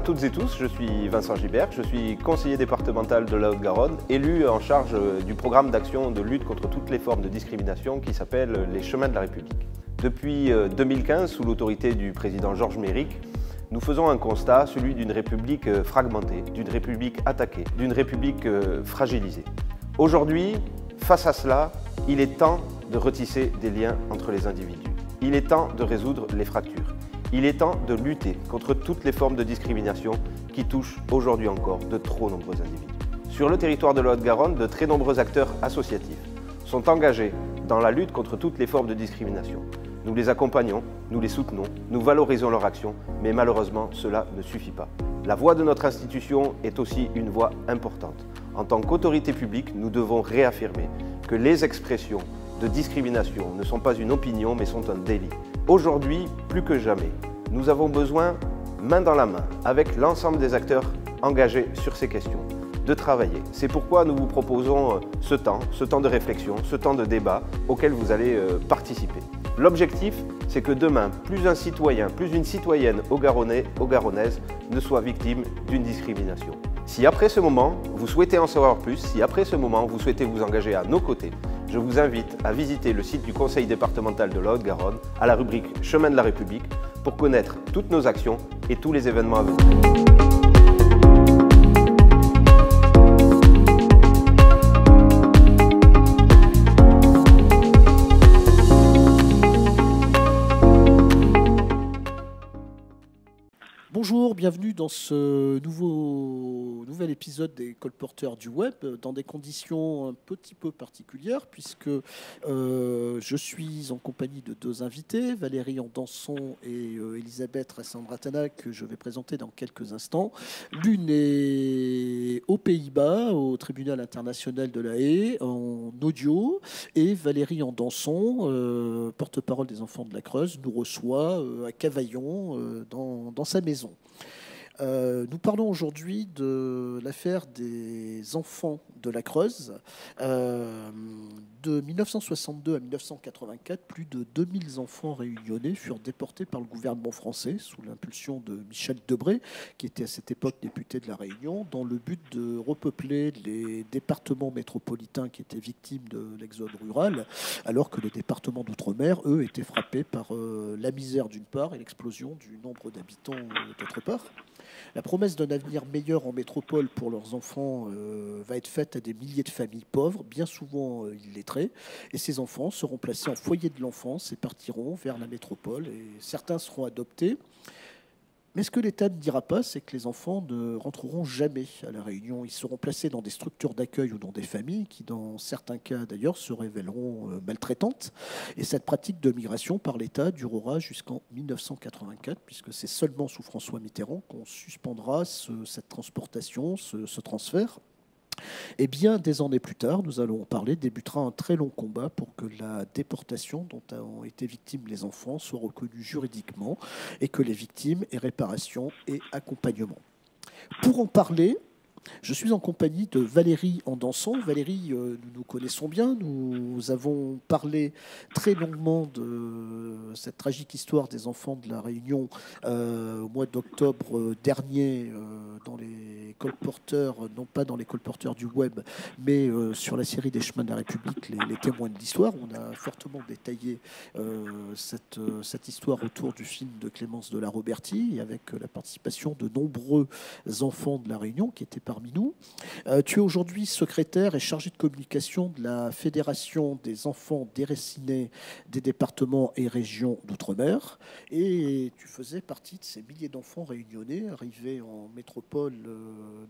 toutes et tous, je suis Vincent Gibert, je suis conseiller départemental de la Haute-Garonne, élu en charge du programme d'action de lutte contre toutes les formes de discrimination qui s'appelle les Chemins de la République. Depuis 2015, sous l'autorité du président Georges Méric, nous faisons un constat, celui d'une République fragmentée, d'une République attaquée, d'une République fragilisée. Aujourd'hui, face à cela, il est temps de retisser des liens entre les individus. Il est temps de résoudre les fractures. Il est temps de lutter contre toutes les formes de discrimination qui touchent aujourd'hui encore de trop nombreux individus. Sur le territoire de la Haute-Garonne, de très nombreux acteurs associatifs sont engagés dans la lutte contre toutes les formes de discrimination. Nous les accompagnons, nous les soutenons, nous valorisons leur action, mais malheureusement, cela ne suffit pas. La voix de notre institution est aussi une voix importante. En tant qu'autorité publique, nous devons réaffirmer que les expressions de discrimination ne sont pas une opinion, mais sont un délit. Aujourd'hui, plus que jamais, nous avons besoin, main dans la main, avec l'ensemble des acteurs engagés sur ces questions, de travailler. C'est pourquoi nous vous proposons ce temps de réflexion, ce temps de débat auquel vous allez participer. L'objectif, c'est que demain, plus un citoyen, plus une citoyenne au Garonnais, aux Garonnaises ne soit victime d'une discrimination. Si après ce moment, vous souhaitez en savoir plus, si après ce moment, vous souhaitez vous engager à nos côtés, je vous invite à visiter le site du Conseil départemental de la Haute-Garonne, à la rubrique Chemin de la République, pour connaître toutes nos actions et tous les événements à venir. Bonjour, bienvenue dans ce nouvel épisode des colporteurs du web, dans des conditions un petit peu particulières, puisque je suis en compagnie de deux invités, Valérie Andanson et Elisabeth Rassandratana, que je vais présenter dans quelques instants. L'une est aux Pays-Bas, au tribunal international de La Haye, en audio, et Valérie Andanson, porte-parole des enfants de la Creuse, nous reçoit à Cavaillon, dans sa maison. Nous parlons aujourd'hui de l'affaire des enfants de la Creuse. De 1962 à 1984, plus de 2000 enfants réunionnais furent déportés par le gouvernement français sous l'impulsion de Michel Debré, qui était à cette époque député de La Réunion, dans le but de repeupler les départements métropolitains qui étaient victimes de l'exode rural, alors que les départements d'outre-mer, eux, étaient frappés par la misère d'une part et l'explosion du nombre d'habitants d'autre part. La promesse d'un avenir meilleur en métropole pour leurs enfants va être faite à des milliers de familles pauvres, bien souvent illettrées, et ces enfants seront placés en foyer de l'enfance et partiront vers la métropole, et certains seront adoptés. Mais ce que l'État ne dira pas, c'est que les enfants ne rentreront jamais à La Réunion. Ils seront placés dans des structures d'accueil ou dans des familles qui, dans certains cas d'ailleurs, se révéleront maltraitantes. Et cette pratique de migration par l'État durera jusqu'en 1984, puisque c'est seulement sous François Mitterrand qu'on suspendra cette transportation, ce transfert. Et bien des années plus tard, nous allons en parler, débutera un très long combat pour que la déportation dont ont été victimes les enfants soit reconnue juridiquement et que les victimes aient réparation et accompagnement. Pour en parler, je suis en compagnie de Valérie Andanson. Valérie, nous nous connaissons bien. Nous avons parlé très longuement de cette tragique histoire des enfants de La Réunion au mois d'octobre dernier dans les colporteurs, non pas dans les colporteurs du web, mais sur la série des Chemins de la République, les témoins de l'histoire. On a fortement détaillé cette histoire autour du film de Clémence de la Roberti, avec la participation de nombreux enfants de La Réunion qui étaient parmi nous. Tu es aujourd'hui secrétaire et chargé de communication de la Fédération des enfants déracinés des départements et régions d'outre-mer, et tu faisais partie de ces milliers d'enfants réunionnais arrivés en métropole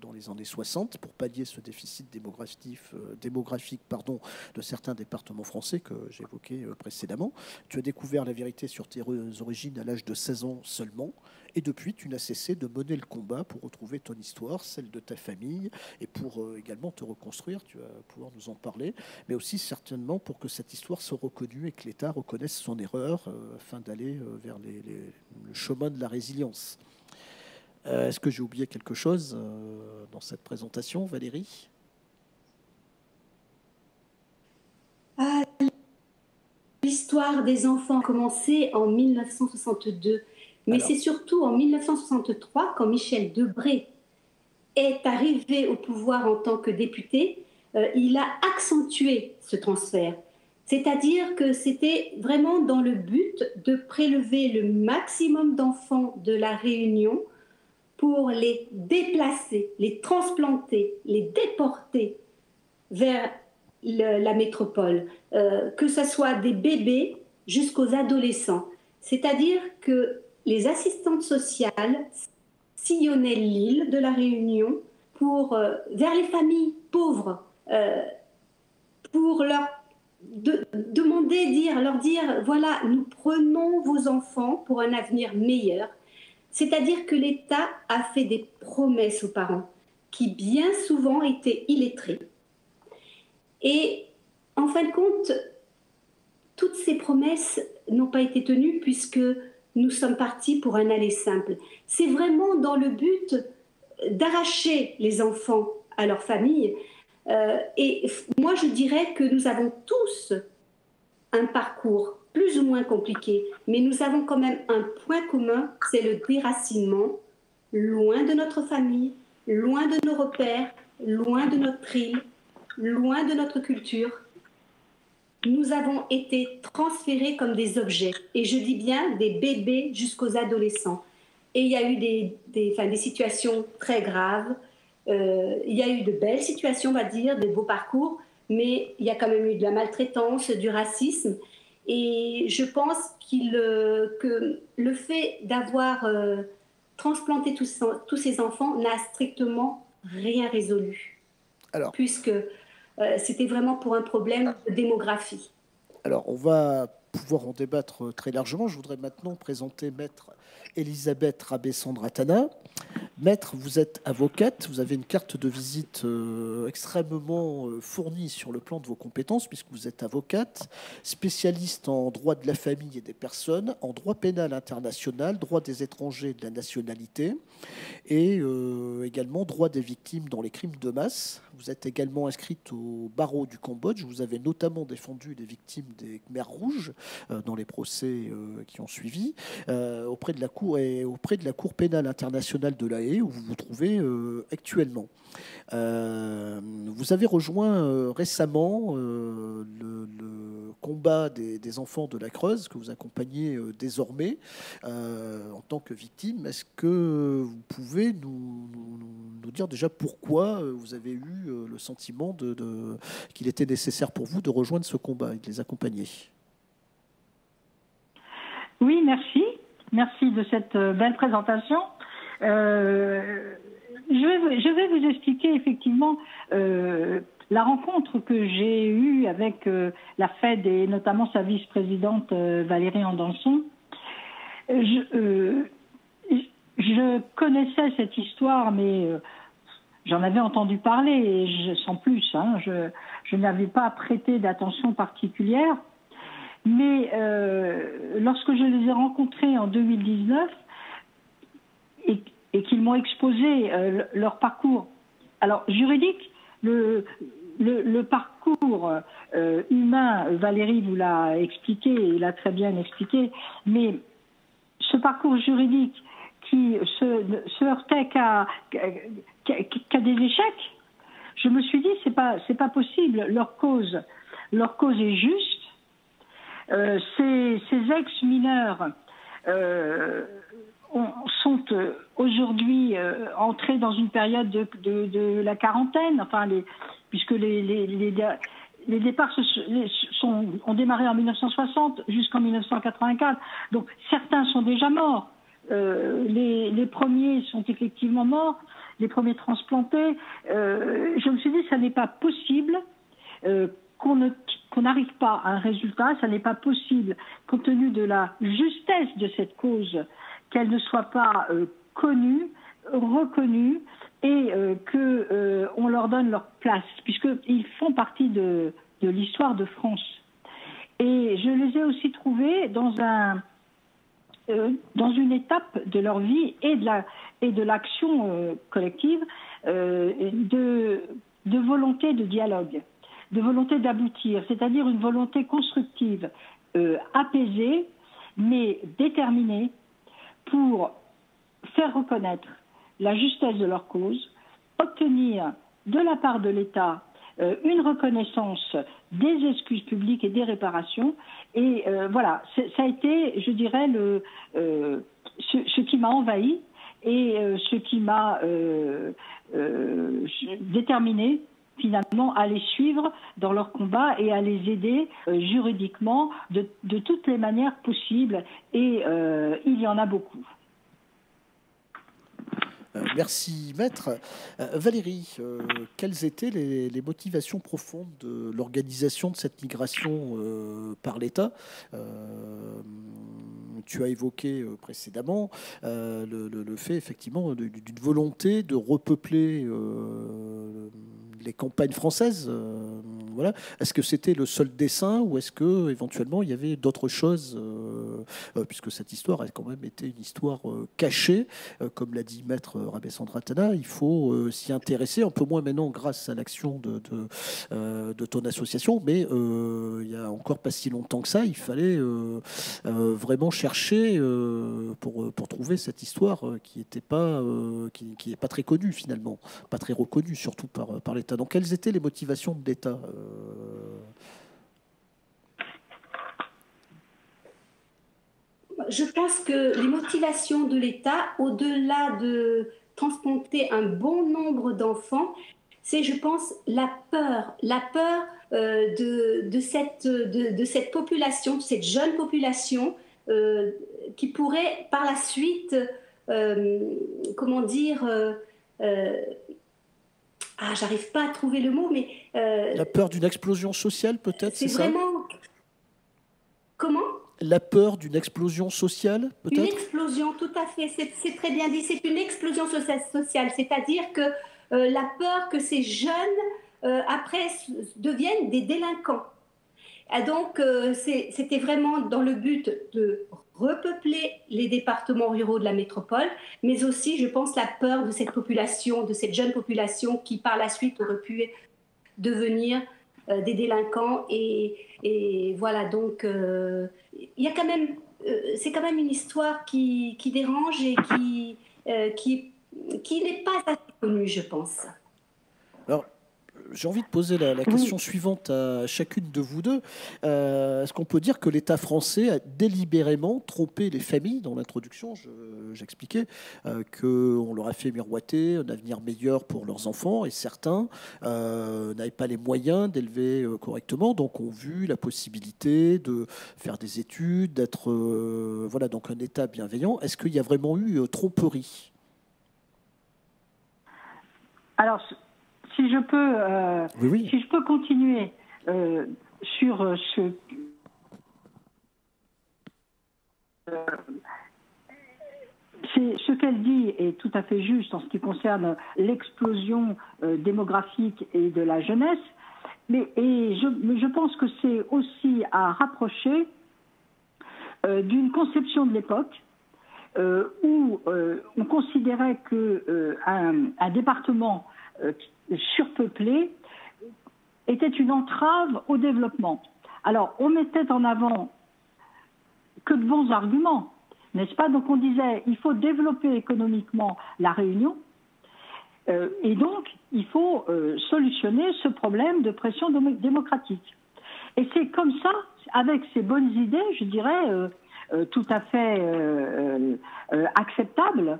dans les années 60 pour pallier ce déficit démographique de certains départements français que j'évoquais précédemment. Tu as découvert la vérité sur tes origines à l'âge de 16 ans seulement. Et depuis, tu n'as cessé de mener le combat pour retrouver ton histoire, celle de ta famille, et pour également te reconstruire. Tu vas pouvoir nous en parler, mais aussi certainement pour que cette histoire soit reconnue et que l'État reconnaisse son erreur afin d'aller vers le chemin de la résilience. Est-ce que j'ai oublié quelque chose dans cette présentation, Valérie ? L'histoire des enfants a commencé en 1962. Mais c'est surtout en 1963, quand Michel Debré est arrivé au pouvoir en tant que député, il a accentué ce transfert. C'est-à-dire que c'était vraiment dans le but de prélever le maximum d'enfants de la Réunion pour les déplacer, les transplanter, les déporter vers la métropole, que ce soit des bébés jusqu'aux adolescents. C'est-à-dire que les assistantes sociales sillonnaient l'île de la Réunion vers les familles pauvres, pour leur leur dire, voilà, nous prenons vos enfants pour un avenir meilleur. C'est-à-dire que l'État a fait des promesses aux parents qui bien souvent étaient illettrés. Et en fin de compte, toutes ces promesses n'ont pas été tenues puisque nous sommes partis pour un aller simple. C'est vraiment dans le but d'arracher les enfants à leur famille. Et moi, je dirais que nous avons tous un parcours plus ou moins compliqué, mais nous avons quand même un point commun, c'est le déracinement, loin de notre famille, loin de nos repères, loin de notre île, loin de notre culture. Nous avons été transférés comme des objets, et je dis bien des bébés jusqu'aux adolescents. Et il y a eu des situations très graves. Il y a eu de belles situations, on va dire, de beaux parcours, mais il y a quand même eu de la maltraitance, du racisme. Et je pense que le fait d'avoir transplanté tous ces enfants n'a strictement rien résolu. Alors, puisque c'était vraiment pour un problème de démographie. Alors, on va pouvoir en débattre très largement. Je voudrais maintenant présenter Maître Elisabeth Rabé-Sandratana. Maître, vous êtes avocate, vous avez une carte de visite extrêmement fournie sur le plan de vos compétences, puisque vous êtes avocate, spécialiste en droit de la famille et des personnes, en droit pénal international, droit des étrangers et de la nationalité, et également droit des victimes dans les crimes de masse. Vous êtes également inscrite au barreau du Cambodge. Vous avez notamment défendu les victimes des Khmers rouges dans les procès qui ont suivi, auprès de la Cour pénale internationale de La Haye, où vous vous trouvez actuellement. Vous avez rejoint récemment le combat des enfants de la Creuse, que vous accompagnez désormais en tant que victime. Est-ce que vous pouvez nous dire déjà pourquoi vous avez eu le sentiment qu'il était nécessaire pour vous de rejoindre ce combat et de les accompagner? Oui, merci. Merci de cette belle présentation. Je vais vous expliquer effectivement la rencontre que j'ai eue avec la FED et notamment sa vice-présidente Valérie Andanson. Je connaissais cette histoire, mais j'en avais entendu parler, et sans plus. Hein, je n'avais pas prêté d'attention particulière. Mais lorsque je les ai rencontrés en 2019 et qu'ils m'ont exposé leur parcours, alors juridique, le parcours humain, Valérie vous l'a expliqué, il l'a très bien expliqué, mais ce parcours juridique qui se heurtait qu'à des échecs, je me suis dit c'est pas possible, leur cause est juste. Ces ex-mineurs sont aujourd'hui entrés dans une période de la quarantaine, enfin puisque les départs ont démarré en 1960 jusqu'en 1984. Donc certains sont déjà morts. Les premiers sont effectivement morts, les premiers transplantés. Je me suis dit ça n'est pas possible qu'on n'arrive pas à un résultat, ça n'est pas possible, compte tenu de la justesse de cette cause, qu'elle ne soit pas connue, reconnue, et qu'on leur donne leur place, puisqu'ils font partie de l'histoire de France. Et je les ai aussi trouvés dans une étape de leur vie et de l'action collective, de volonté de dialogue, de volonté d'aboutir, c'est-à-dire une volonté constructive, apaisée, mais déterminée, pour faire reconnaître la justesse de leur cause, obtenir de la part de l'État une reconnaissance des excuses publiques et des réparations. Et voilà, ça a été, je dirais, ce qui m'a envahi et ce qui m'a déterminé finalement à les suivre dans leur combat et à les aider juridiquement de toutes les manières possibles. Et il y en a beaucoup. Merci Maître. Valérie, quelles étaient les motivations profondes de l'organisation de cette migration par l'État? Tu as évoqué précédemment le fait effectivement d'une volonté de repeupler les campagnes françaises. Voilà. Est-ce que c'était le seul dessein ou est-ce que éventuellement il y avait d'autres choses, puisque cette histoire a quand même été une histoire cachée, comme l'a dit Maître Rabessandratana, il faut s'y intéresser, un peu moins maintenant grâce à l'action de ton association, mais il n'y a encore pas si longtemps que ça, il fallait vraiment chercher pour trouver cette histoire qui n'est pas très connue finalement, pas très reconnue surtout par l'État. Donc quelles étaient les motivations de l'État? Je pense que les motivations de l'État, au-delà de transplanter un bon nombre d'enfants, c'est, je pense, la peur de cette population, de cette jeune population qui pourrait par la suite, comment dire, j'arrive pas à trouver le mot, mais... la peur d'une explosion sociale, peut-être, c'est ça? Vraiment... Comment? La peur d'une explosion sociale, peut-être? Une explosion, tout à fait, c'est très bien dit, c'est une explosion sociale, c'est-à-dire que la peur que ces jeunes, après, deviennent des délinquants. Et donc, c'était vraiment dans le but de repeupler les départements ruraux de la métropole, mais aussi, je pense, la peur de cette population, de cette jeune population qui, par la suite, aurait pu devenir des délinquants. Et voilà, donc, il y a quand même, c'est quand même une histoire qui dérange et qui n'est pas assez connue, je pense. Alors, j'ai envie de poser la question suivante à chacune de vous deux. Est-ce qu'on peut dire que l'État français a délibérément trompé les familles? Dans l'introduction, j'expliquais qu'on leur a fait miroiter un avenir meilleur pour leurs enfants et certains n'avaient pas les moyens d'élever correctement, donc ont vu la possibilité de faire des études, d'être voilà, donc un État bienveillant. Est-ce qu'il y a vraiment eu tromperie? Alors, si je peux, oui. Si je peux continuer sur ce qu'elle dit est tout à fait juste en ce qui concerne l'explosion démographique et de la jeunesse, mais je pense que c'est aussi à rapprocher d'une conception de l'époque où on considérait qu'un département surpeuplé était une entrave au développement. Alors, on mettait en avant que de bons arguments, n'est-ce pas? Donc, on disait, il faut développer économiquement la Réunion, et donc, il faut solutionner ce problème de pression démocratique. Et c'est comme ça, avec ces bonnes idées, je dirais, tout à fait acceptables,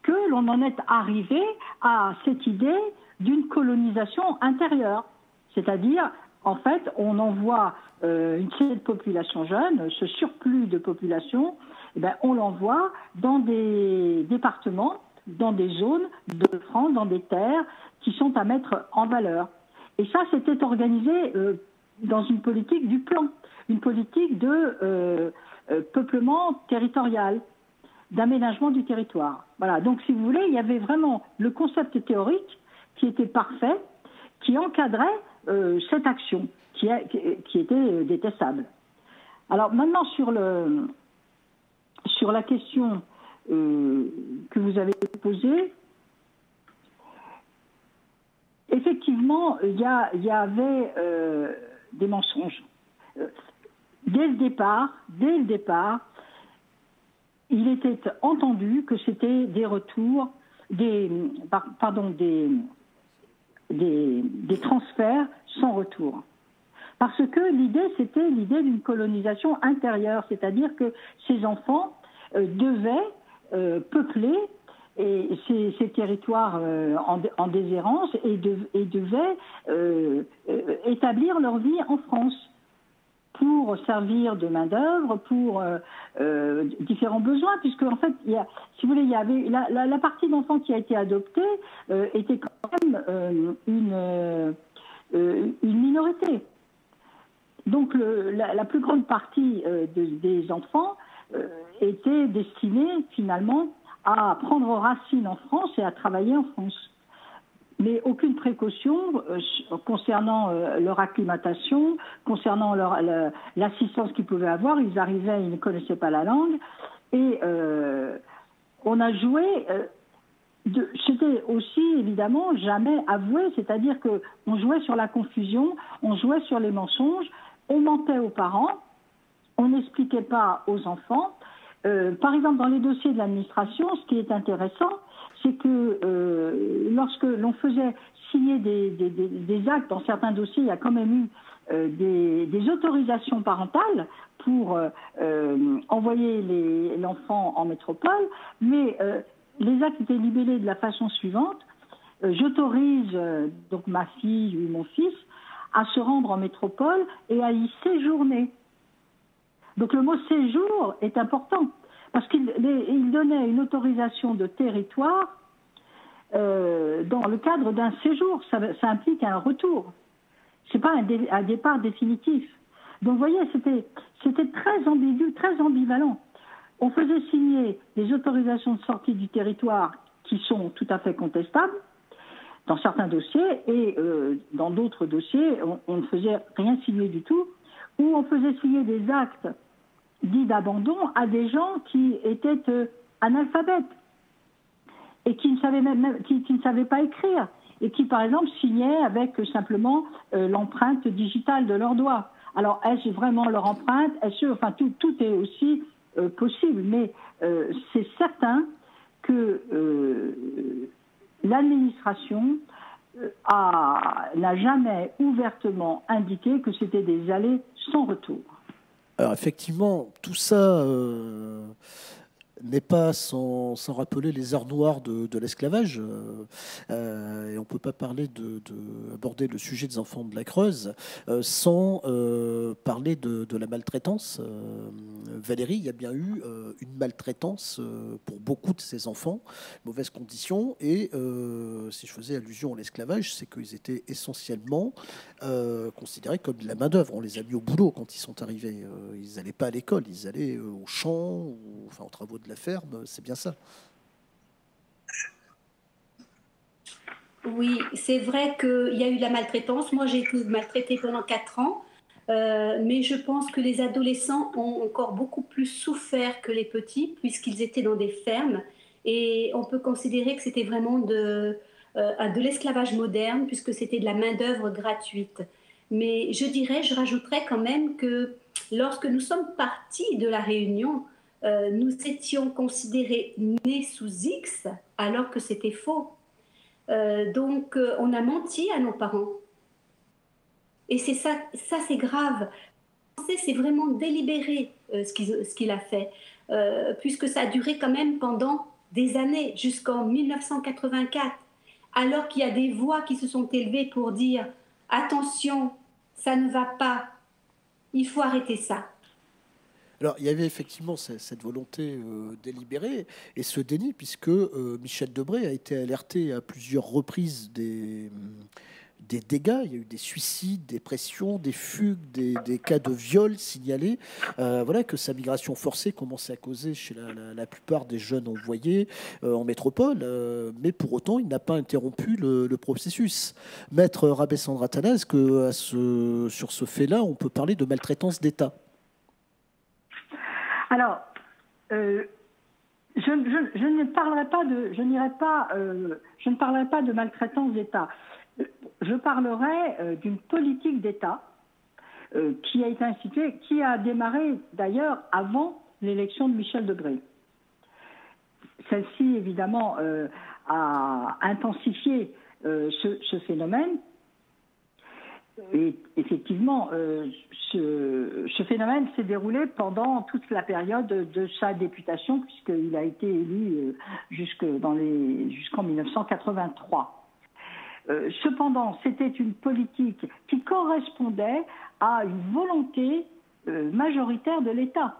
que l'on en est arrivé à cette idée d'une colonisation intérieure. C'est-à-dire, en fait, on envoie une série de populations jeunes, ce surplus de population, eh bien, on l'envoie dans des départements, dans des zones de France, dans des terres qui sont à mettre en valeur. Et ça, c'était organisé dans une politique du plan, une politique de peuplement territorial, d'aménagement du territoire. Voilà. Donc, si vous voulez, il y avait vraiment le concept théorique qui était parfait, qui encadrait cette action, qui était détestable. Alors, maintenant, sur la question que vous avez posée, effectivement, il y avait des mensonges. Dès le départ, il était entendu que c'était des retours, des transferts sans retour. Parce que l'idée, c'était l'idée d'une colonisation intérieure, c'est-à-dire que ces enfants devaient peupler ces territoires en déshérence et devaient établir leur vie en France pour servir de main-d'œuvre, pour différents besoins, puisque en fait, si vous voulez, il y avait la partie d'enfants qui a été adoptée était quand même une minorité. Donc la plus grande partie des enfants était destinée finalement à prendre racine en France et à travailler en France. Mais aucune précaution concernant leur acclimatation, concernant l'assistance qu'ils pouvaient avoir. Ils arrivaient, ils ne connaissaient pas la langue. Et on a joué... C'était aussi, évidemment, jamais avoué, c'est-à-dire qu'on jouait sur la confusion, on jouait sur les mensonges, on mentait aux parents, on n'expliquait pas aux enfants. Par exemple, dans les dossiers de l'administration, ce qui est intéressant, c'est que lorsque l'on faisait signer des actes, dans certains dossiers, il y a quand même eu des autorisations parentales pour envoyer l'enfant en métropole, mais les actes étaient libellés de la façon suivante. J'autorise donc ma fille ou mon fils à se rendre en métropole et à y séjourner. Donc le mot séjour est important parce qu'il donnait une autorisation de territoire dans le cadre d'un séjour. Ça implique un retour. C'est pas un départ définitif. Donc vous voyez, c'était très ambigu, très ambivalent. On faisait signer des autorisations de sortie du territoire qui sont tout à fait contestables dans certains dossiers et dans d'autres dossiers, on ne faisait rien signer du tout, ou on faisait signer des actes dits d'abandon à des gens qui étaient analphabètes et qui ne savaient pas écrire et qui, par exemple, signaient avec simplement l'empreinte digitale de leurs doigts. Alors, est-ce vraiment leur empreinte? Enfin, tout est aussi possible, mais c'est certain que l'administration n'a jamais ouvertement indiqué que c'était des allées sans retour. Alors effectivement, tout ça n'est pas sans rappeler les arts noirs de l'esclavage. Et on ne peut pas parler aborder le sujet des enfants de la Creuse sans parler de la maltraitance. Valérie, il y a bien eu une maltraitance pour beaucoup de ces enfants, mauvaises conditions. Et si je faisais allusion à l'esclavage, c'est qu'ils étaient essentiellement considérés comme de la main-d'œuvre. On les a mis au boulot quand ils sont arrivés. Ils n'allaient pas à l'école, ils allaient au champ, enfin aux travaux de la ferme, c'est bien ça. Oui, c'est vrai qu'il y a eu de la maltraitance. Moi, j'ai été maltraitée pendant 4 ans, mais je pense que les adolescents ont encore beaucoup plus souffert que les petits, puisqu'ils étaient dans des fermes. Et on peut considérer que c'était vraiment de l'esclavage moderne, puisque c'était de la main-d'œuvre gratuite. Mais je rajouterais quand même que lorsque nous sommes partis de la Réunion, nous étions considérés nés sous X, alors que c'était faux. Donc, on a menti à nos parents. Et c'est ça c'est grave. C'est vraiment délibéré ce qu'il a fait, puisque ça a duré quand même pendant des années, jusqu'en 1984, alors qu'il y a des voix qui se sont élevées pour dire « Attention, ça ne va pas, il faut arrêter ça ». Alors, il y avait effectivement cette volonté délibérée et ce déni, puisque Michel Debré a été alerté à plusieurs reprises des dégâts. Il y a eu des suicides, des pressions, des fugues, des cas de viol signalés. Voilà que sa migration forcée commençait à causer chez la plupart des jeunes envoyés en métropole. Mais pour autant, il n'a pas interrompu le processus. Maître Rabessandre Athanase, est-ce que sur ce fait-là, on peut parler de maltraitance d'État? Alors, je ne parlerai pas de maltraitance d'État. Je parlerai d'une politique d'État qui a été instituée, qui a démarré d'ailleurs avant l'élection de Michel Debré. celle-ci, évidemment, a intensifié ce phénomène. Et effectivement, ce phénomène s'est déroulé pendant toute la période de sa députation, puisqu'il a été élu jusqu'en 1983. Cependant, c'était une politique qui correspondait à une volonté majoritaire de l'État.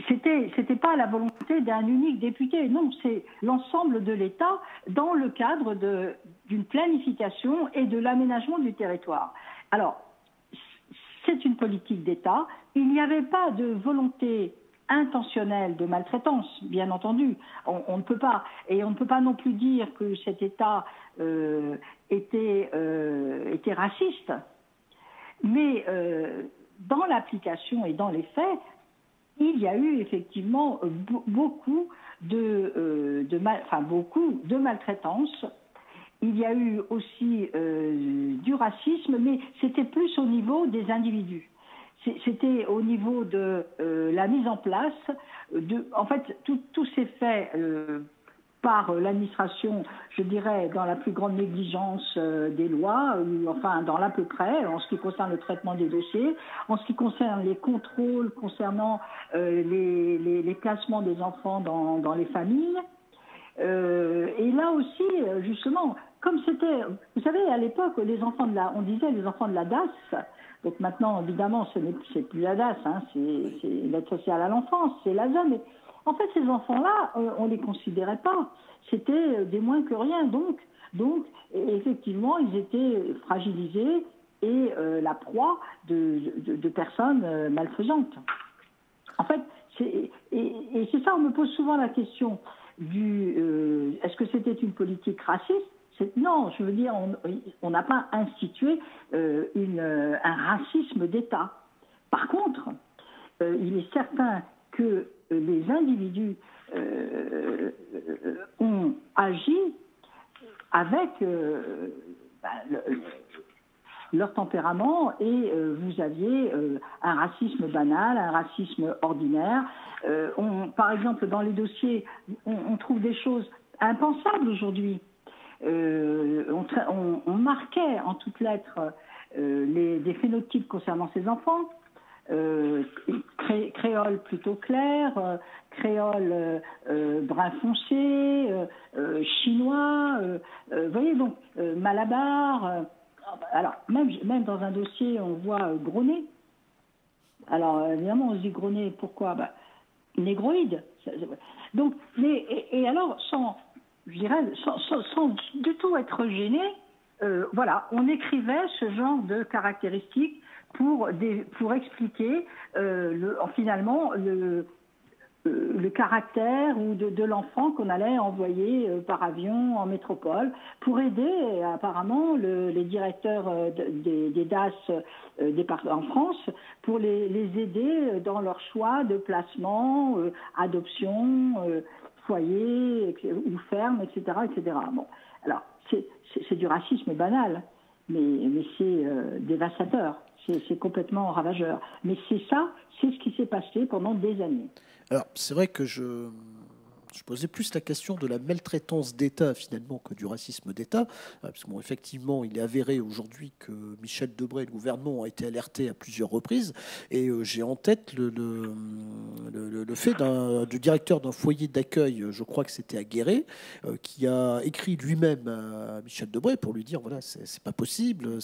C'était pas la volonté d'un unique député, non, c'est l'ensemble de l'État dans le cadre d'une planification et de l'aménagement du territoire. Alors, c'est une politique d'État. Il n'y avait pas de volonté intentionnelle de maltraitance, bien entendu. On ne peut pas, et on ne peut pas non plus dire que cet État était raciste. Mais dans l'application et dans les faits, il y a eu effectivement beaucoup de maltraitance. Il y a eu aussi du racisme, mais c'était plus au niveau des individus. C'était au niveau de la mise en place en fait, tous ces faits par l'administration, je dirais, dans la plus grande négligence des lois, ou enfin dans l'à peu près, en ce qui concerne le traitement des dossiers, en ce qui concerne les contrôles concernant les placements des enfants dans les familles. Et là aussi, justement, comme c'était, vous savez, à l'époque, on disait les enfants de la DAS. Donc maintenant, évidemment, c'est plus la DAS, hein, c'est l'aide sociale à l'enfance, c'est l'ASA, mais en fait, ces enfants-là, on ne les considérait pas. C'était des moins que rien. Donc, effectivement, ils étaient fragilisés et la proie de personnes malfaisantes. En fait, c'est ça, on me pose souvent la question est-ce que c'était une politique raciste? Non, je veux dire, on n'a pas institué un racisme d'État. Par contre, il est certain que les individus ont agi avec leur tempérament et vous aviez un racisme banal, un racisme ordinaire. Par exemple, dans les dossiers, on trouve des choses impensables aujourd'hui. On marquait en toutes lettres des phénotypes concernant ces enfants. Créole plutôt clair, créole brun foncé, chinois, vous voyez donc malabar. Alors même dans un dossier on voit gros nez. Alors évidemment on se dit gros nez, pourquoi? Négroïde. Donc et alors je dirais sans du tout être gêné, voilà, on écrivait ce genre de caractéristiques pour expliquer finalement le caractère ou de l'enfant qu'on allait envoyer par avion en métropole pour aider apparemment les directeurs des DAS en France pour les aider dans leur choix de placement, adoption, foyer ou ferme, etc., etc. Bon, alors c'est du racisme banal, mais c'est dévastateur. C'est complètement ravageur. Mais c'est ce qui s'est passé pendant des années. Alors, c'est vrai que je posais plus la question de la maltraitance d'État, finalement, que du racisme d'État. Parce que, bon, effectivement, il est avéré aujourd'hui que Michel Debré et le gouvernement ont été alertés à plusieurs reprises. Et j'ai en tête le fait du directeur d'un foyer d'accueil, je crois que c'était à Guéret, qui a écrit lui-même à Michel Debré pour lui dire, voilà, c'est pas possible,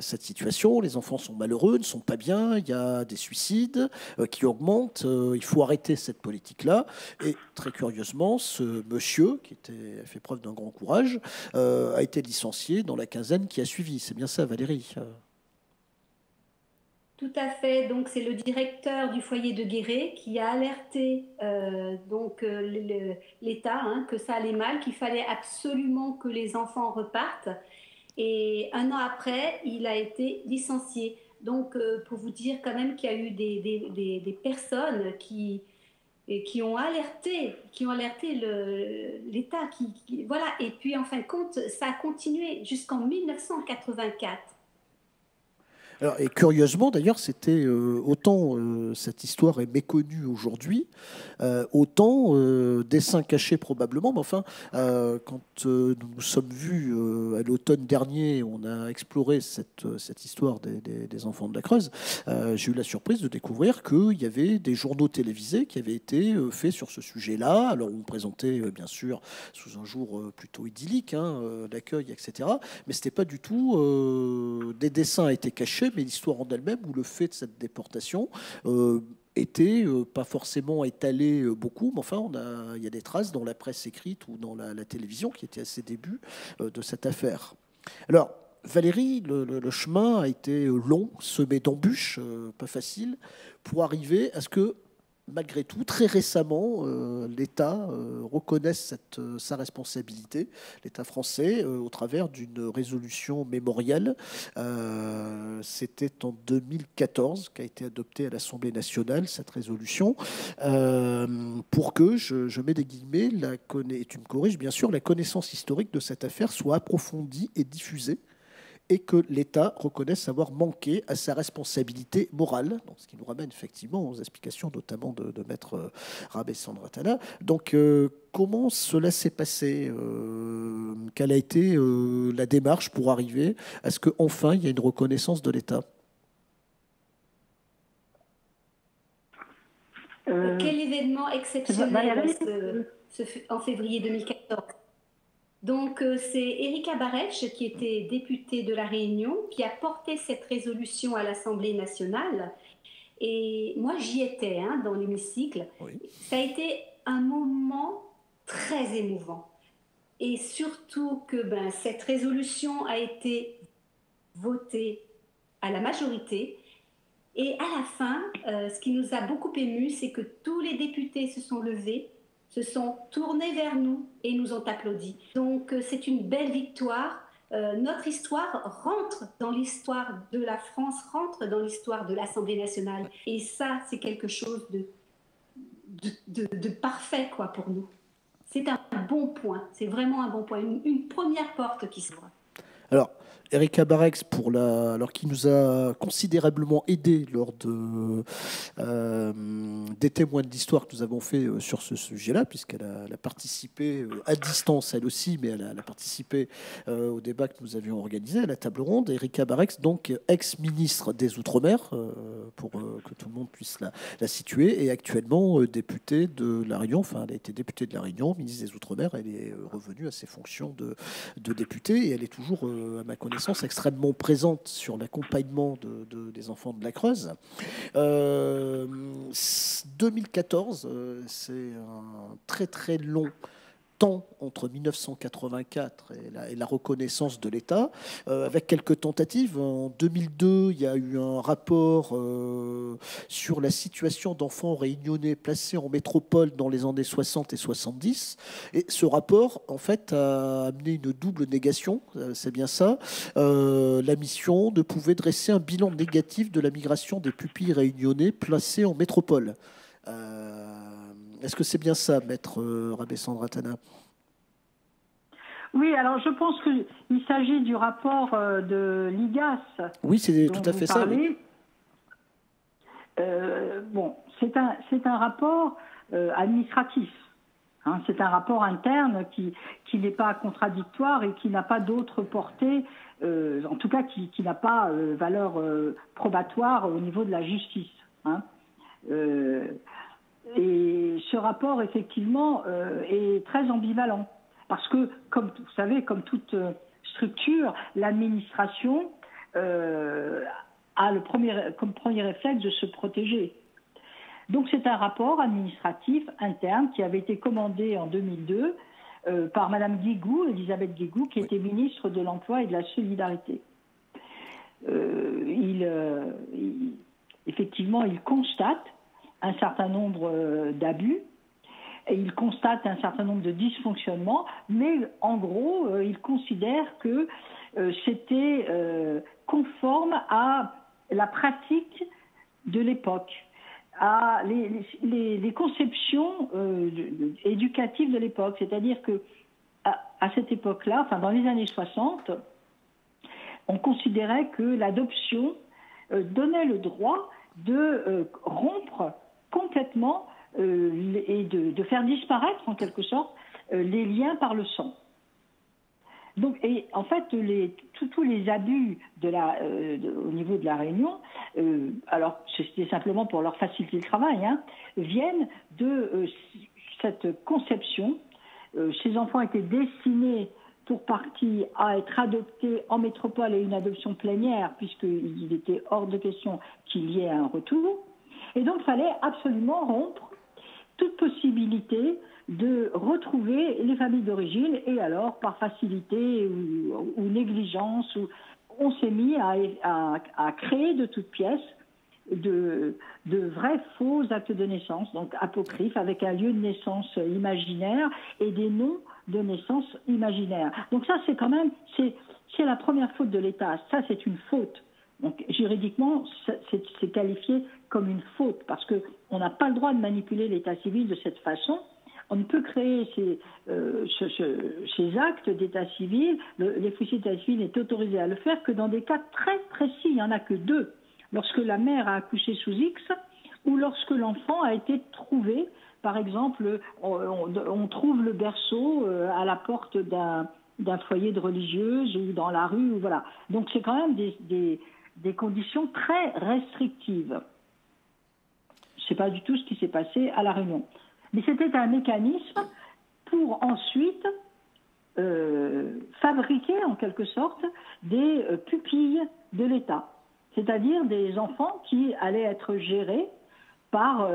cette situation, les enfants sont malheureux, ne sont pas bien, il y a des suicides qui augmentent, il faut arrêter cette politique-là. Et très curieusement, ce monsieur, qui a fait preuve d'un grand courage, a été licencié dans la quinzaine qui a suivi. C'est bien ça, Valérie? Tout à fait. Donc, c'est le directeur du foyer de Guéret qui a alerté l'État que ça allait mal, qu'il fallait absolument que les enfants repartent. Et un an après, il a été licencié. Donc, pour vous dire quand même qu'il y a eu des personnes qui ont alerté l'État. Voilà. Et puis, en fin de compte, ça a continué jusqu'en 1984. Alors, et curieusement, d'ailleurs, c'était autant cette histoire est méconnue aujourd'hui, autant dessin caché probablement. Mais enfin, quand nous nous sommes vus à l'automne dernier, on a exploré cette histoire des enfants de la Creuse. J'ai eu la surprise de découvrir qu'il y avait des journaux télévisés qui avaient été faits sur ce sujet-là. Alors, on présentait bien sûr sous un jour plutôt idyllique, hein, l'accueil, etc. Mais c'était pas du tout des dessins étaient cachés, mais l'histoire en elle-même ou le fait de cette déportation était pas forcément étalé beaucoup, mais enfin il y a des traces dans la presse écrite ou dans la télévision qui étaient à ses débuts de cette affaire. Alors Valérie, le chemin a été long, semé d'embûches, pas facile, pour arriver à ce que malgré tout, très récemment, l'État reconnaisse sa responsabilité, l'État français, au travers d'une résolution mémorielle. C'était en 2014 qu'a été adoptée à l'Assemblée nationale, cette résolution, pour que, je mets des guillemets, et tu me corriges bien sûr, la connaissance historique de cette affaire soit approfondie et diffusée, et que l'État reconnaisse avoir manqué à sa responsabilité morale. Donc, ce qui nous ramène effectivement aux explications notamment de Maître Rabessandratana. Donc, comment cela s'est passé quelle a été la démarche pour arriver à ce qu'enfin il y ait une reconnaissance de l'État? Quel événement exceptionnel en février 2014? Donc, c'est Erika Barèche, qui était députée de La Réunion, qui a porté cette résolution à l'Assemblée nationale. Et moi, j'y étais, hein, dans l'hémicycle. Oui. Ça a été un moment très émouvant. Et surtout que cette résolution a été votée à la majorité. Et à la fin, ce qui nous a beaucoup émus, c'est que tous les députés se sont levés, se sont tournés vers nous et nous ont applaudi. Donc c'est une belle victoire. Notre histoire rentre dans l'histoire de la France, rentre dans l'histoire de l'Assemblée nationale. Et ça, c'est quelque chose de parfait quoi, pour nous. C'est un bon point, c'est vraiment un bon point, une première porte qui s'ouvre. Alors, Erika Barèche, alors qui nous a considérablement aidé lors des témoins d'histoire que nous avons fait sur ce sujet-là, puisqu'elle a participé à distance, elle aussi, mais elle a participé au débat que nous avions organisé à la table ronde. Erika Barèche, donc ex-ministre des Outre-mer, pour que tout le monde puisse la situer, et actuellement députée de La Réunion. Enfin, elle a été députée de La Réunion, ministre des Outre-mer. Elle est revenue à ses fonctions de députée, et elle est toujours, à ma connaissance, extrêmement présente sur l'accompagnement des enfants de la Creuse. 2014, c'est un très très long temps entre 1984 et la reconnaissance de l'État, avec quelques tentatives. En 2002, il y a eu un rapport sur la situation d'enfants réunionnais placés en métropole dans les années 60 et 70. Et ce rapport, en fait, a amené une double négation, c'est bien ça. La mission ne pouvait dresser un bilan négatif de la migration des pupilles réunionnais placés en métropole. Est-ce que c'est bien ça, Maître Rabessandratana? Oui, alors je pense qu'il s'agit du rapport de l'IGAS. Oui, c'est tout à fait ça. Oui. Bon, c'est un rapport administratif. Hein, c'est un rapport interne qui n'est pas contradictoire et qui n'a pas d'autre portée, en tout cas qui n'a pas valeur probatoire au niveau de la justice. Hein. Et ce rapport, effectivement, est très ambivalent. Parce que, comme vous savez, comme toute structure, l'administration a comme premier réflexe de se protéger. Donc c'est un rapport administratif interne qui avait été commandé en 2002 par Madame Guigou, Elisabeth Guigou, qui était ministre de l'Emploi et de la Solidarité. Effectivement, il constate un certain nombre d'abus, et il constate un certain nombre de dysfonctionnements, mais en gros, il considère que c'était conforme à la pratique de l'époque, à les conceptions éducatives de l'époque. C'est-à-dire que à cette époque-là, enfin dans les années 60, on considérait que l'adoption donnait le droit de rompre complètement et de faire disparaître en quelque sorte les liens par le sang. Donc, et en fait, tous les abus au niveau de la Réunion, alors c'était simplement pour leur faciliter le travail, hein, viennent de cette conception. Ces enfants étaient destinés pour partie à être adoptés en métropole et une adoption plénière, puisqu'il était hors de question qu'il y ait un retour. Et donc, il fallait absolument rompre toute possibilité de retrouver les familles d'origine, et alors, par facilité ou négligence, on s'est mis à créer de toutes pièces de vrais faux actes de naissance, donc apocryphes, avec un lieu de naissance imaginaire et des noms de naissance imaginaires. Donc ça, c'est quand même, c'est la première faute de l'État. Ça, c'est une faute. Donc juridiquement, c'est qualifié comme une faute, parce qu'on n'a pas le droit de manipuler l'état civil de cette façon. On ne peut créer ces actes d'état civil, l'officier d'état civil n'est autorisé à le faire que dans des cas très précis. Il n'y en a que 2. Lorsque la mère a accouché sous X ou lorsque l'enfant a été trouvé. Par exemple, on trouve le berceau à la porte d'un foyer de religieuse ou dans la rue. Voilà. Donc c'est quand même des conditions très restrictives. Ce n'est pas du tout ce qui s'est passé à La Réunion. Mais c'était un mécanisme pour ensuite fabriquer en quelque sorte des pupilles de l'État, c'est-à-dire des enfants qui allaient être gérés par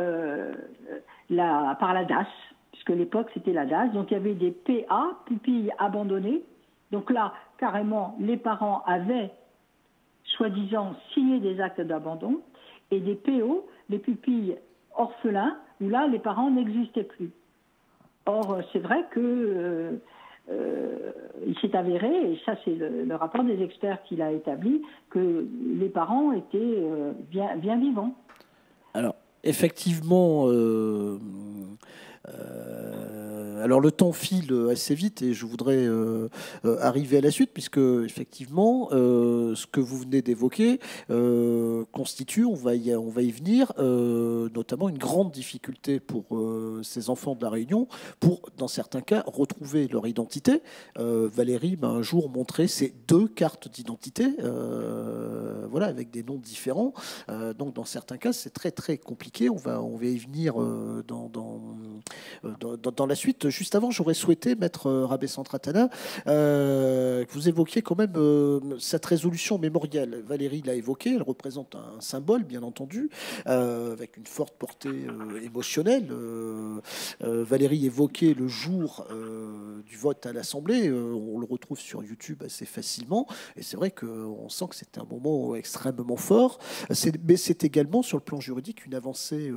la DAS, puisque à l'époque c'était la DAS, donc il y avait des PA, pupilles abandonnées, donc là carrément les parents avaient soi-disant signé des actes d'abandon, et des PO, les pupilles orphelins, où là, les parents n'existaient plus. Or, c'est vrai que il s'est avéré, et ça c'est le rapport des experts qui l'a établi, que les parents étaient bien vivants. Alors, effectivement, alors le temps file assez vite et je voudrais arriver à la suite, puisque effectivement ce que vous venez d'évoquer constitue, on va y venir, notamment une grande difficulté pour ces enfants de la Réunion pour, dans certains cas, retrouver leur identité. Valérie m'a un jour montré ces 2 cartes d'identité, voilà, avec des noms différents. Donc dans certains cas, c'est très très compliqué. On va y venir dans la suite. Juste avant, j'aurais souhaité, Maître Rabessant-Ratana, que vous évoquiez quand même cette résolution mémorielle. Valérie l'a évoquée, elle représente un symbole, bien entendu, avec une forte portée émotionnelle. Valérie évoquait le jour du vote à l'Assemblée, on le retrouve sur YouTube assez facilement, et c'est vrai qu'on sent que c'était un moment extrêmement fort. Mais c'est également, sur le plan juridique, une avancée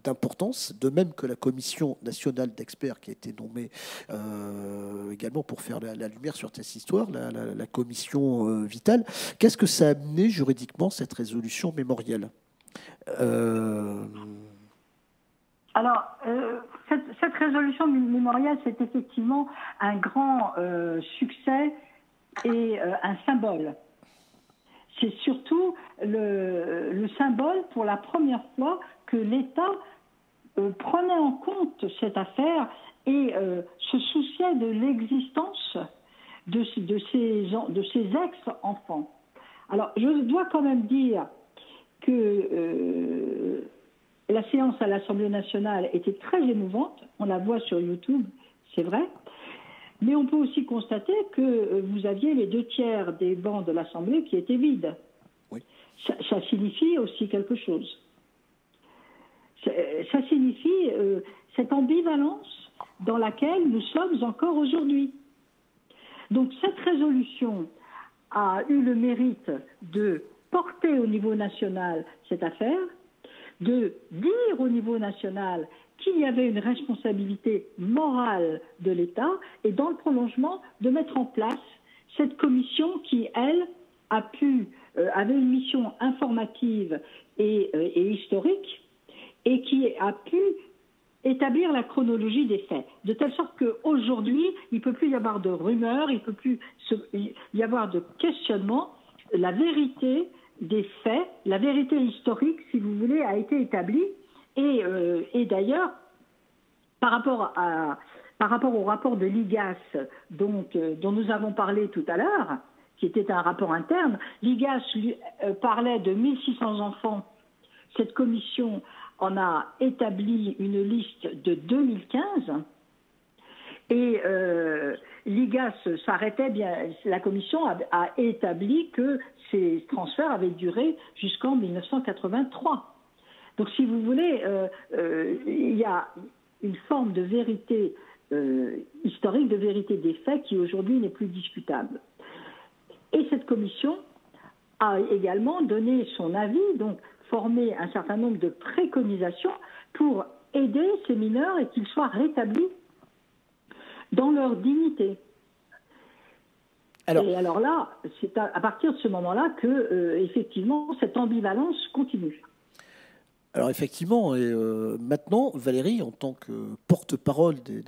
d'importance, de même que la Commission nationale d'experts qui a été nommée également pour faire la lumière sur cette histoire, la commission Vital. Qu'est-ce que ça a amené juridiquement, cette résolution mémorielle ? Alors, cette résolution mémorielle, c'est effectivement un grand succès et un symbole. C'est surtout le symbole pour la première fois que l'État prenait en compte cette affaire et se souciait de l'existence de ces ex-enfants. Alors, je dois quand même dire que la séance à l'Assemblée nationale était très émouvante. On la voit sur YouTube, c'est vrai. Mais on peut aussi constater que vous aviez les 2/3 des bancs de l'Assemblée qui étaient vides. Oui. Ça signifie aussi quelque chose. Ça signifie cette ambivalence dans laquelle nous sommes encore aujourd'hui. Donc cette résolution a eu le mérite de porter au niveau national cette affaire, de dire au niveau national qu'il y avait une responsabilité morale de l'État et dans le prolongement de mettre en place cette commission qui, elle, avait une mission informative et historique et qui a pu établir la chronologie des faits, de telle sorte qu'aujourd'hui, il ne peut plus y avoir de rumeurs, il ne peut plus y avoir de questionnement. La vérité des faits, la vérité historique, si vous voulez, a été établie. Et d'ailleurs, par rapport au rapport de l'IGAS dont nous avons parlé tout à l'heure, qui était un rapport interne, l'IGAS parlait de 1600 enfants. Cette commission en a établi une liste de 2015. Et l'IGAS s'arrêtait bien. La commission a établi que ces transferts avaient duré jusqu'en 1983. Donc, si vous voulez, il y a une forme de vérité historique, de vérité des faits qui aujourd'hui n'est plus discutable. Et cette commission a également donné son avis, donc formé un certain nombre de préconisations pour aider ces mineurs et qu'ils soient rétablis dans leur dignité. Et alors là, c'est à partir de ce moment-là que, effectivement, cette ambivalence continue. Alors effectivement, et maintenant, Valérie, en tant que porte-parole des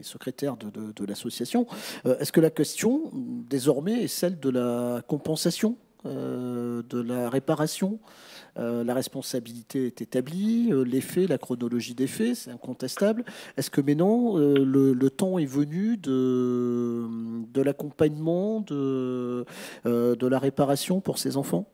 secrétaires de l'association, est-ce que la question, désormais, est celle de la compensation, de la réparation? La responsabilité est établie, les faits, la chronologie des faits, c'est incontestable. Est-ce que maintenant, le temps est venu de l'accompagnement, de la réparation pour ces enfants?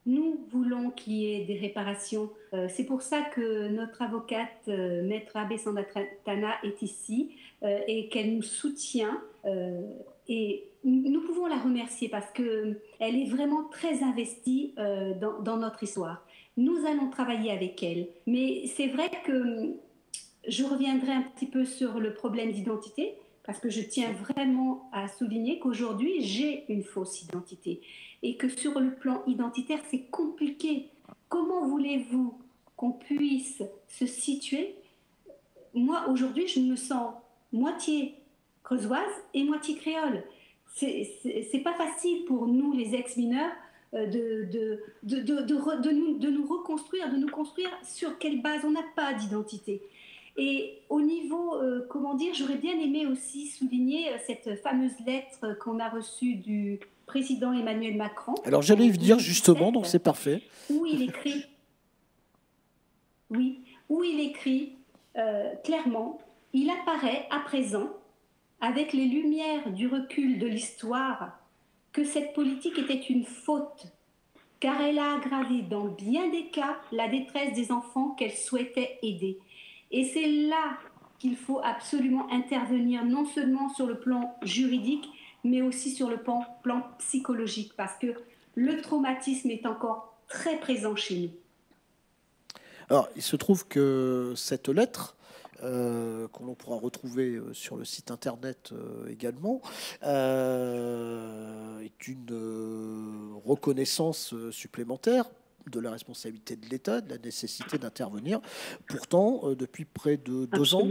Nous voulons qu'il y ait des réparations. C'est pour ça que notre avocate, Maître Abbé Sandatana, est ici et qu'elle nous soutient. Et nous pouvons la remercier parce qu'elle est vraiment très investie dans notre histoire. Nous allons travailler avec elle. Mais c'est vrai que je reviendrai un petit peu sur le problème d'identité parce que je tiens vraiment à souligner qu'aujourd'hui, j'ai une fausse identité. Et que sur le plan identitaire, c'est compliqué. Comment voulez-vous qu'on puisse se situer? Moi, aujourd'hui, je me sens moitié creusoise et moitié créole. C'est pas facile pour nous, les ex-mineurs, de nous reconstruire, de nous construire sur quelle base? On n'a pas d'identité. Et au niveau, comment dire, j'aurais bien aimé aussi souligner cette fameuse lettre qu'on a reçue du président Emmanuel Macron. Alors j'allais y venir justement, donc c'est parfait. Où il écrit, clairement, il apparaît à présent, avec les lumières du recul de l'histoire, que cette politique était une faute, car elle a aggravé dans bien des cas la détresse des enfants qu'elle souhaitait aider. Et c'est là qu'il faut absolument intervenir, non seulement sur le plan juridique, mais aussi sur le plan psychologique, parce que le traumatisme est encore très présent chez nous. Alors, il se trouve que cette lettre, qu'on pourra retrouver sur le site internet également, est une reconnaissance supplémentaire de la responsabilité de l'État, de la nécessité d'intervenir. Pourtant, depuis près de 2 ans,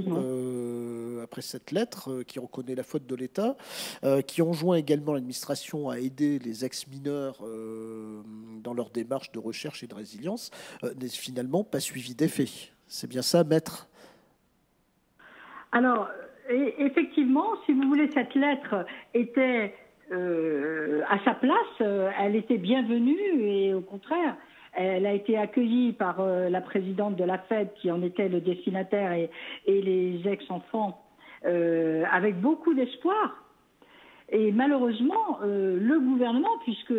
après cette lettre qui reconnaît la faute de l'État, qui enjoint également l'administration à aider les ex-mineurs dans leur démarche de recherche et de résilience, n'est finalement pas suivi d'effet. C'est bien ça, maître? Alors, effectivement, si vous voulez, cette lettre était à sa place, elle était bienvenue et au contraire, elle a été accueillie par la présidente de la FED qui en était le destinataire et les ex-enfants avec beaucoup d'espoir. Et malheureusement, le gouvernement, puisque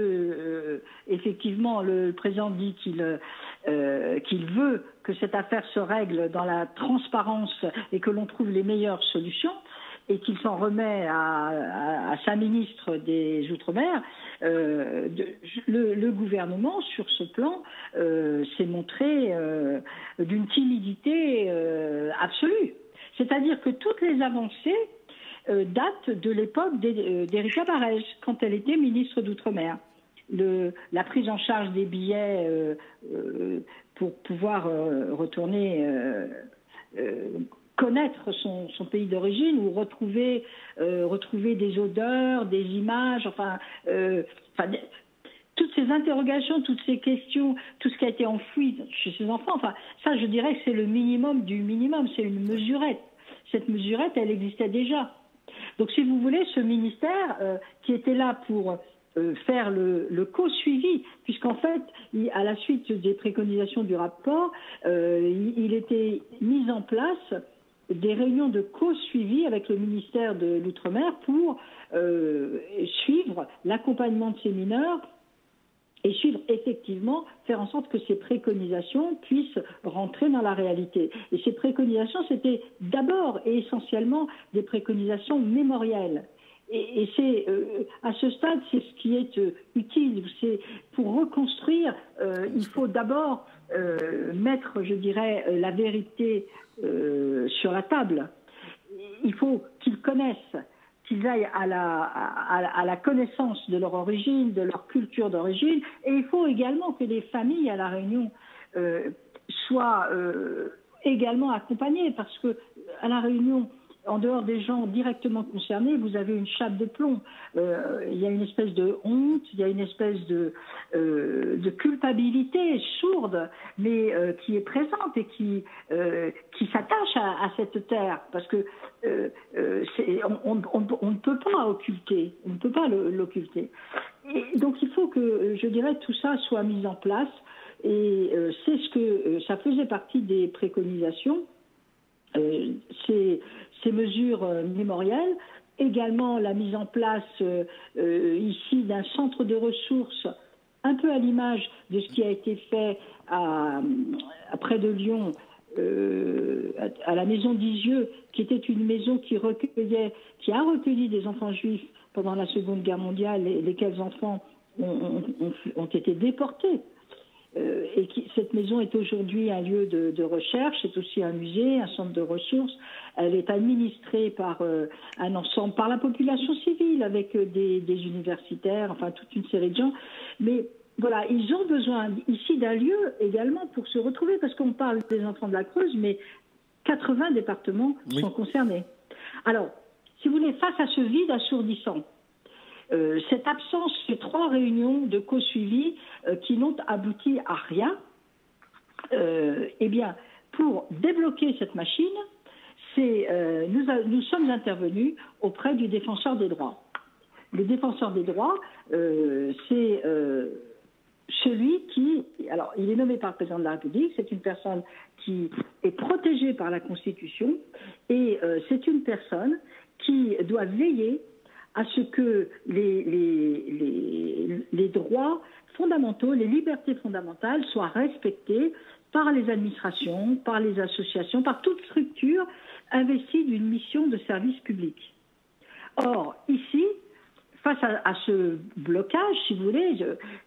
effectivement le président dit qu'il veut que cette affaire se règle dans la transparence et que l'on trouve les meilleures solutions, et qu'il s'en remet à sa ministre des Outre-mer, le gouvernement, sur ce plan, s'est montré d'une timidité absolue. C'est-à-dire que toutes les avancées datent de l'époque d'Erika Barège, quand elle était ministre d'Outre-mer. La prise en charge des billets pour pouvoir retourner connaître son pays d'origine ou retrouver des odeurs, des images, toutes ces interrogations, toutes ces questions, tout ce qui a été enfoui chez ces enfants, ça je dirais que c'est le minimum du minimum, c'est une mesurette. Cette mesurette, elle existait déjà. Donc, si vous voulez, ce ministère qui était là pour faire le co-suivi, puisqu'en fait, à la suite des préconisations du rapport, il était mis en place des réunions de co-suivi avec le ministère de l'Outre-mer pour suivre l'accompagnement de ces mineurs et suivre effectivement, faire en sorte que ces préconisations puissent rentrer dans la réalité. Et ces préconisations, c'était d'abord et essentiellement des préconisations mémorielles. Et c'est à ce stade, c'est ce qui est utile. C'est pour reconstruire, il faut d'abord mettre, je dirais, la vérité sur la table. Il faut qu'ils connaissent, qu'ils aillent à la connaissance de leur origine, de leur culture d'origine, et il faut également que les familles à La Réunion soient également accompagnées, parce que à La Réunion, en dehors des gens directement concernés, vous avez une chape de plomb. Il y a une espèce de honte, il y a une espèce de culpabilité sourde, mais qui est présente et qui s'attache à cette terre, parce que on ne peut pas occulter, on ne peut pas l'occulter. Et donc il faut que, je dirais, tout ça soit mis en place, et c'est ce que ça faisait partie des préconisations. Ces mesures mémorielles, également la mise en place ici d'un centre de ressources, un peu à l'image de ce qui a été fait près de Lyon, à la maison d'Isieux, qui était une maison qui a recueilli des enfants juifs pendant la Seconde Guerre mondiale, lesquels enfants ont été déportés. Et cette maison est aujourd'hui un lieu de recherche, c'est aussi un musée, un centre de ressources. Elle est administrée par un ensemble, par la population civile, avec des universitaires, enfin toute une série de gens. Mais voilà, ils ont besoin ici d'un lieu également pour se retrouver, parce qu'on parle des enfants de la Creuse, mais 80 départements sont concernés. Alors, si vous voulez, face à ce vide assourdissant, cette absence, ces 3 réunions de co-suivi qui n'ont abouti à rien, eh bien, pour débloquer cette machine, nous sommes intervenus auprès du défenseur des droits. Le défenseur des droits, c'est celui qui, alors il est nommé par le président de la République, c'est une personne qui est protégée par la Constitution, et c'est une personne qui doit veiller à ce que les droits fondamentaux, les libertés fondamentales soient respectées par les administrations, par les associations, par toute structure investie d'une mission de service public. Or, ici, face à ce blocage, si vous voulez,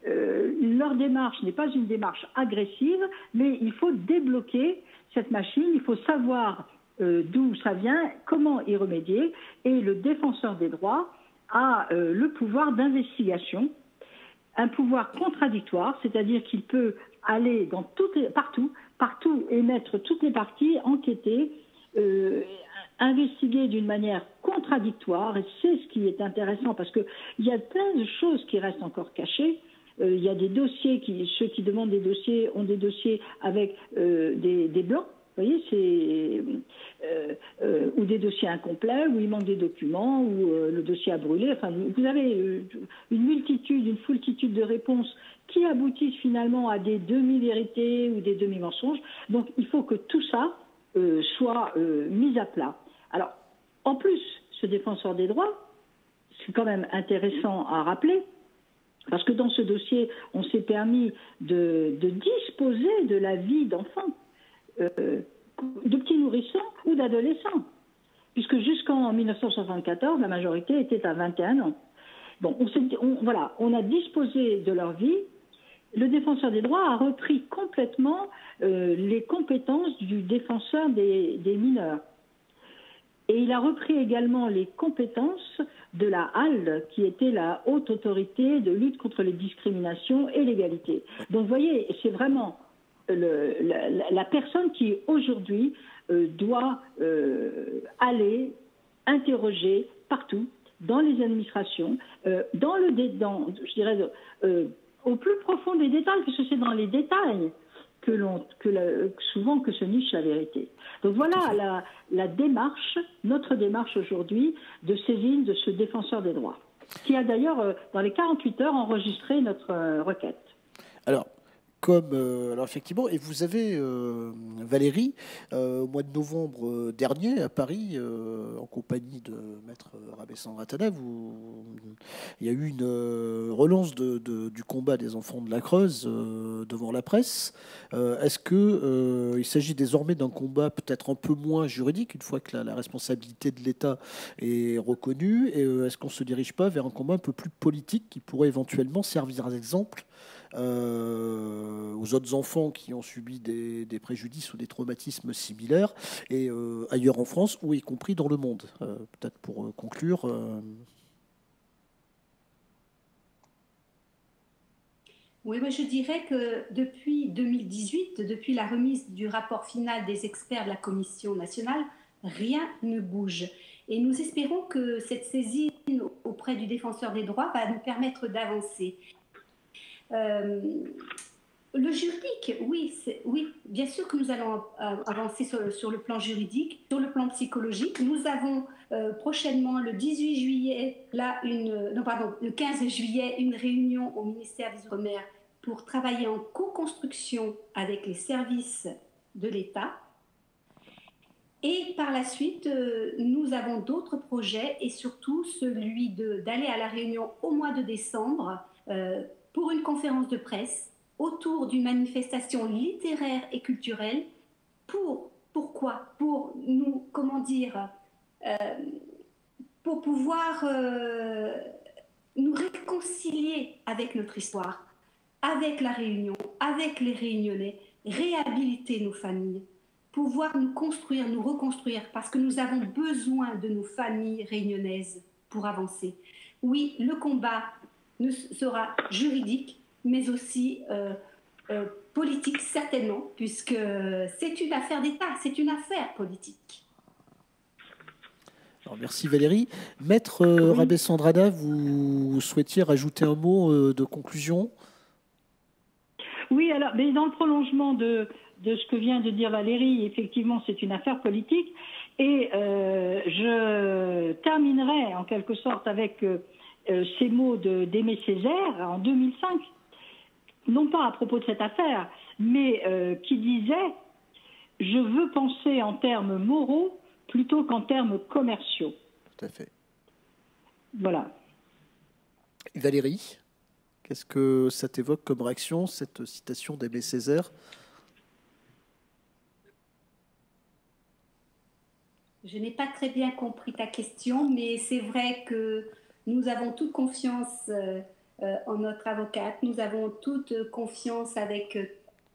leur démarche n'est pas une démarche agressive, mais il faut débloquer cette machine, il faut savoir d'où ça vient, comment y remédier, et le défenseur des droits a le pouvoir d'investigation, un pouvoir contradictoire, c'est-à-dire qu'il peut aller dans partout, et mettre toutes les parties, enquêter, investiguer d'une manière contradictoire, et c'est ce qui est intéressant, parce qu'il y a plein de choses qui restent encore cachées. Il y a des dossiers, ceux qui demandent des dossiers ont des dossiers avec des blancs. Vous voyez, ou des dossiers incomplets, où il manque des documents, ou le dossier a brûlé. Enfin, vous avez une foultitude de réponses qui aboutissent finalement à des demi-vérités ou des demi-mensonges. Donc, il faut que tout ça soit mis à plat. Alors, en plus, ce défenseur des droits, c'est quand même intéressant à rappeler, parce que dans ce dossier, on s'est permis de disposer de la vie d'enfants, de petits nourrissons ou d'adolescents, puisque jusqu'en 1974, la majorité était à 21 ans. Bon, on a disposé de leur vie. Le défenseur des droits a repris complètement les compétences du défenseur des mineurs. Et il a repris également les compétences de la HALD, qui était la Haute Autorité de lutte contre les discriminations et l'égalité. Donc, vous voyez, c'est vraiment la personne qui, aujourd'hui, doit aller interroger partout, dans les administrations, je dirais, au plus profond des détails, parce que c'est dans les détails souvent que se niche la vérité. Donc voilà la démarche, notre démarche aujourd'hui de saisine de ce défenseur des droits, qui a d'ailleurs, dans les 48 heures, enregistré notre requête. Alors, alors effectivement, et vous avez, Valérie, au mois de novembre dernier, à Paris, en compagnie de Maître Rabessand Ratana, il y a eu une relance du combat des enfants de la Creuse devant la presse. Est-ce que il s'agit désormais d'un combat peut-être un peu moins juridique, une fois que la responsabilité de l'État est reconnue, et est-ce qu'on ne se dirige pas vers un combat un peu plus politique qui pourrait éventuellement servir d'exemple aux autres enfants qui ont subi des préjudices ou des traumatismes similaires, et ailleurs en France, ou y compris dans le monde? Peut-être pour conclure. Oui, mais je dirais que depuis 2018, depuis la remise du rapport final des experts de la Commission nationale, rien ne bouge. Et nous espérons que cette saisine auprès du défenseur des droits va nous permettre d'avancer. Le juridique, oui, bien sûr que nous allons avancer sur le plan juridique, sur le plan psychologique. Nous avons prochainement, le 18 juillet, le 15 juillet, une réunion au ministère des Outre-mer pour travailler en co-construction avec les services de l'État. Et par la suite, nous avons d'autres projets, et surtout celui d'aller à la Réunion au mois de décembre pour une conférence de presse autour d'une manifestation littéraire et culturelle. Pourquoi? Pour nous, pour pouvoir nous réconcilier avec notre histoire, avec la Réunion, avec les Réunionnais, réhabiliter nos familles, pouvoir nous construire, nous reconstruire, parce que nous avons besoin de nos familles réunionnaises pour avancer. Oui, le combat sera juridique, mais aussi politique, certainement, puisque c'est une affaire d'État, c'est une affaire politique. Alors, merci Valérie. Maître Rabessand Ratana, vous souhaitiez rajouter un mot de conclusion? Oui, alors, mais dans le prolongement de ce que vient de dire Valérie, effectivement, c'est une affaire politique. Et je terminerai en quelque sorte avec ces mots d'Aimé Césaire en 2005, non pas à propos de cette affaire, mais qui disait « Je veux penser en termes moraux plutôt qu'en termes commerciaux ». Tout à fait. Voilà. Valérie, qu'est-ce que ça t'évoque comme réaction, cette citation d'Aimé Césaire? Je n'ai pas très bien compris ta question, mais c'est vrai que nous avons toute confiance en notre avocate. Nous avons toute confiance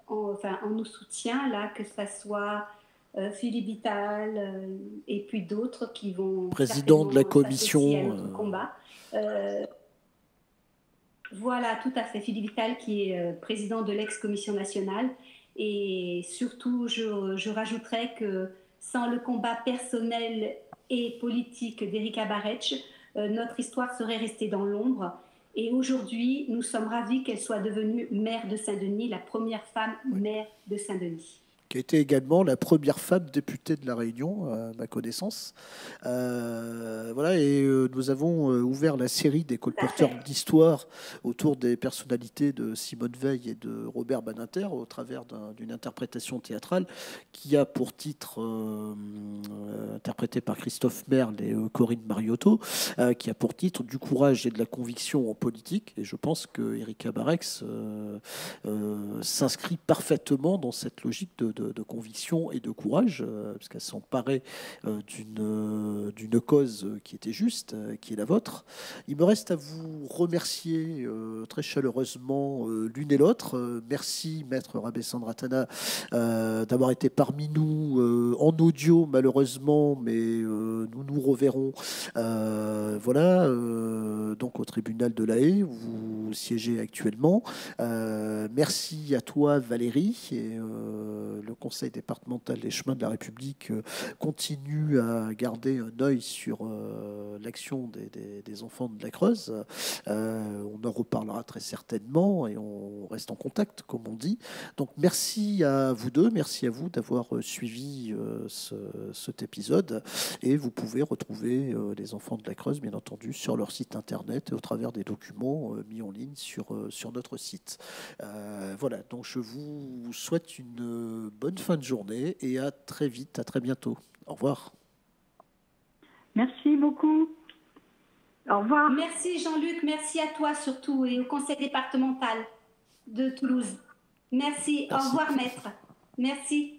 en nos soutiens, là, que ce soit Philippe Vital et puis d'autres qui vont... Président de la commission... à notre combat. Voilà, tout à fait. Philippe Vital qui est président de l'ex-commission nationale. Et surtout, je rajouterais que sans le combat personnel et politique d'Erika Barretsch, notre histoire serait restée dans l'ombre. Et aujourd'hui, nous sommes ravis qu'elle soit devenue maire de Saint-Denis, la première femme maire de Saint-Denis. Qui a été également la première femme députée de La Réunion, à ma connaissance. Voilà, et nous avons ouvert la série des colporteurs d'histoire autour des personnalités de Simone Veil et de Robert Badinter au travers d'une interprétation théâtrale qui a pour titre, interprété par Christophe Merle et Corinne Mariotto, qui a pour titre Du courage et de la conviction en politique. Et je pense que Erika Barretsch s'inscrit parfaitement dans cette logique de conviction et de courage, parce qu'elle s'emparait d'une cause qui était juste, qui est la vôtre. Il me reste à vous remercier très chaleureusement l'une et l'autre. Merci, Maître Rabessand Ratana, d'avoir été parmi nous en audio, malheureusement, mais nous nous reverrons donc au tribunal de La Haye. Vous vous siégez actuellement. Merci à toi, Valérie. Et, le Conseil départemental des chemins de la République continue à garder un œil sur l'action des enfants de la Creuse. On en reparlera très certainement et on reste en contact, comme on dit. Donc merci à vous deux, merci à vous d'avoir suivi cet épisode. Et vous pouvez retrouver les enfants de la Creuse, bien entendu, sur leur site internet et au travers des documents mis en ligne sur notre site. Voilà, donc je vous souhaite une bonne fin de journée et à très vite, à très bientôt. Au revoir. Merci beaucoup. Au revoir. Merci Jean-Luc, merci à toi surtout et au conseil départemental de Toulouse. Merci. Au revoir maître. Merci.